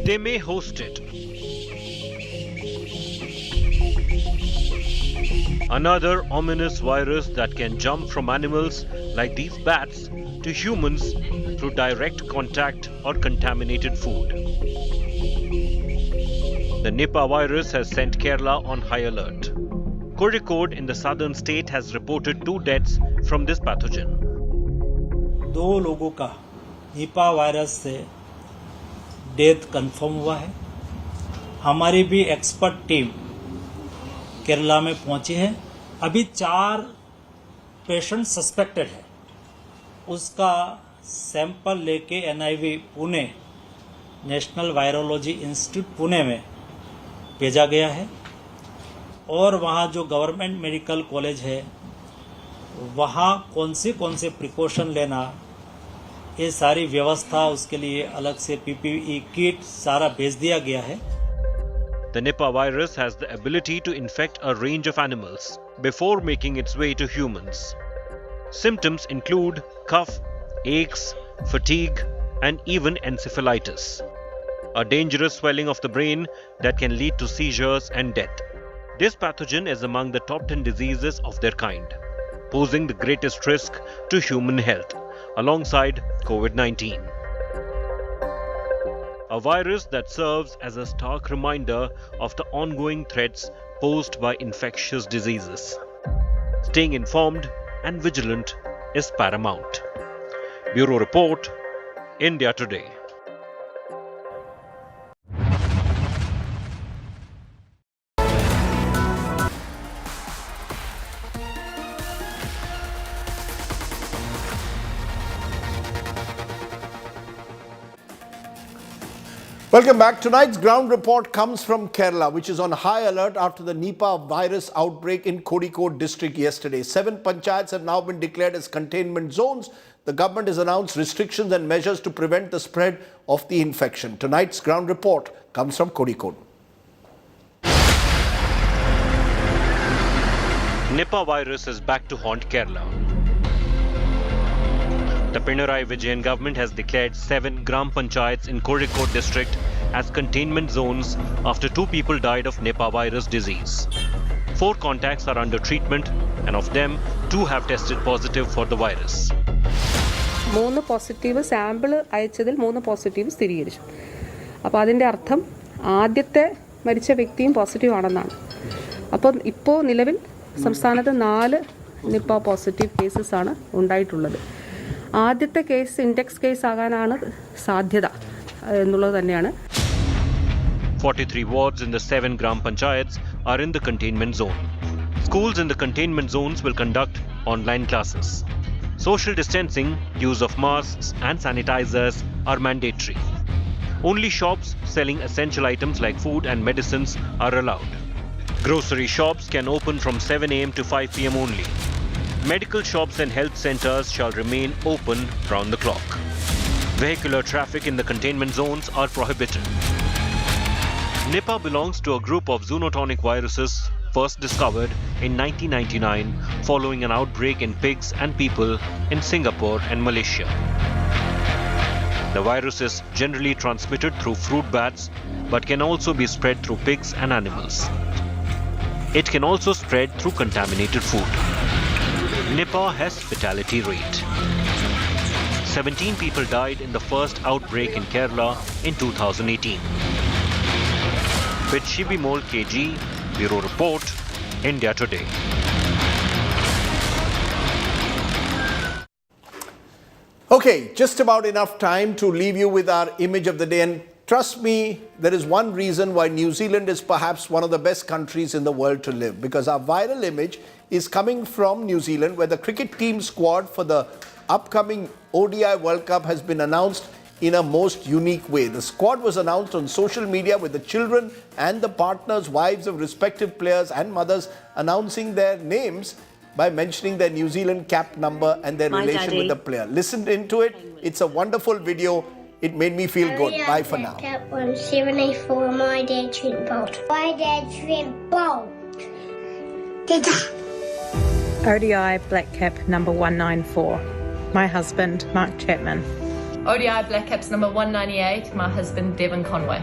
They may host it. Another ominous virus that can jump from animals like these bats to humans through direct contact or contaminated food. The Nipah virus has sent Kerala on high alert. Kozhikode in the southern state has reported 2 deaths from this pathogen. 2 लोगों का Nipah virus से death confirm हुआ है। हमारी भी expert team Kerala में पहुंची है। अभी 4 पेशेंट सस्पेक्टेड है, उसका सैंपल लेके NIV Pune national virology institute Pune में भेजा गया है, और वहाँ जो गवर्नमेंट मेडिकल कॉलेज है वहाँ कौन से प्रिकॉशन लेना, ये सारी व्यवस्था, उसके लिए अलग से PPE किट सारा भेज दिया गया है। The Nipah virus has the ability to infect a range of animals before making its way to humans. Symptoms include cough, aches, fatigue, and even encephalitis, a dangerous swelling of the brain that can lead to seizures and death. This pathogen is among the top 10 diseases of their kind, posing the greatest risk to human health, alongside COVID-19. A virus that serves as a stark reminder of the ongoing threats posed by infectious diseases. Staying informed and vigilant is paramount. Bureau Report, India Today. Welcome back. Tonight's ground report comes from Kerala, which is on high alert after the Nipah virus outbreak in Kozhikode district yesterday. 7 panchayats have now been declared as containment zones. The government has announced restrictions and measures to prevent the spread of the infection. Tonight's ground report comes from Kozhikode. Nipah virus is back to haunt Kerala. The Pinarayi Vijayan government has declared 7 Gram Panchayats in Kozhikode district as containment zones after 2 people died of Nipah virus disease. 4 contacts are under treatment and of them 2 have tested positive for the virus. 3 positive sample അയച്ചതിൽ 3 positive സ്ഥിരീകരിച്ചു. അപ്പോൾ അതിൻ്റെ അർത്ഥം ആദ്യത്തെ മരിച്ച വ്യക്തിയും positive ആണെന്നാണ്. അപ്പോൾ ഇപ്പോൾ നിലവിൽ സംസ്ഥാനത്ത് 4 നിപ്പ പോസിറ്റീവ് കേസസ് ആണ് ഉണ്ടായിട്ടുള്ളത്. ആദ്യത്തെ കേസ് ഇൻഡെക്സ് കേസ് ആകാനാണ് സാധ്യത എന്നുള്ളത് തന്നെയാണ്. 43 wards in the 7 Gram Panchayats are in the containment zone. Schools in the containment zones will conduct online classes. Social distancing, use of masks and sanitizers are mandatory. Only shops selling essential items like food and medicines are allowed. Grocery shops can open from 7 a.m. to 5 p.m. only. Medical shops and health centers shall remain open round the clock. Vehicular traffic in the containment zones are prohibited. Nipah belongs to a group of zoonotonic viruses first discovered in 1999 following an outbreak in pigs and people in Singapore and Malaysia. The virus is generally transmitted through fruit bats but can also be spread through pigs and animals. It can also spread through contaminated food. Nipah has fatality rate. 17 people died in the first outbreak in Kerala in 2018. With Shibimol KG, Bureau Report, India Today. Okay, just about enough time to leave you with our image of the day. And trust me, there is one reason why New Zealand is perhaps one of the best countries in the world to live. Because our viral image is coming from New Zealand, where the cricket team squad for the upcoming ODI World Cup has been announced in a most unique way. The squad was announced on social media with the children and the partners, wives of respective players and mothers announcing their names by mentioning their New Zealand cap number and their relation with the player. Listen into it. It's a wonderful video. It made me feel good. Bye for now. Cap 174, my dad Trent Bolt. My dad Trent Bolt. ODI Black Cap number 194. My husband, Mark Chapman. ODI Black Caps number 198. My husband, Devon Conway.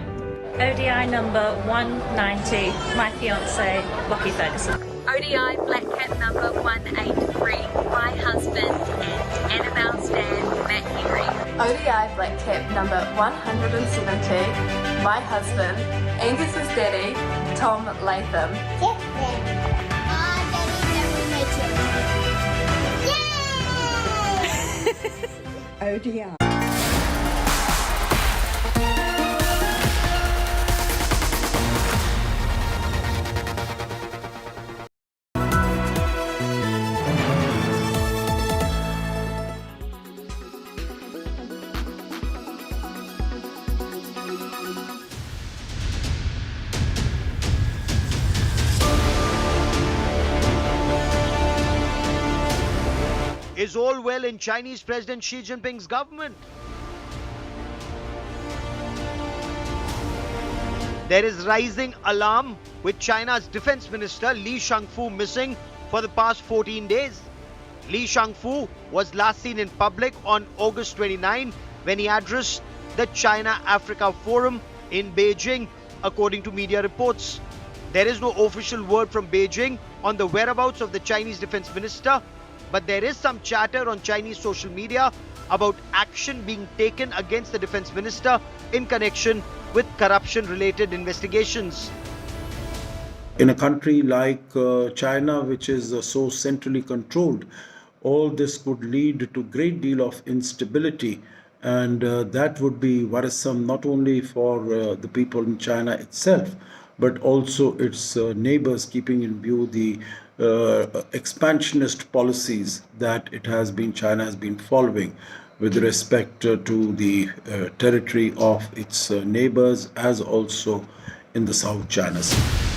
ODI number 190. My fiance, Lockie Ferguson. ODI Black Cap number 183. My husband and Annabelle's dad, Matt Henry. ODI Black Cap number 170. My husband, Angus's daddy, Tom Latham. ODI. Is all well in Chinese President Xi Jinping's government? There is rising alarm with China's Defense Minister Li Shangfu missing for the past 14 days. Li Shangfu was last seen in public on August 29 when he addressed the China-Africa Forum in Beijing, according to media reports. There is no official word from Beijing on the whereabouts of the Chinese Defense Minister, but there is some chatter on Chinese social media about action being taken against the Defense Minister in connection with corruption-related investigations. In a country like China, which is so centrally controlled, all this could lead to great deal of instability, and that would be worrisome not only for the people in China itself, but also its neighbors, keeping in view the expansionist policies that China has been following with respect to the territory of its neighbors, as also in the South China Sea.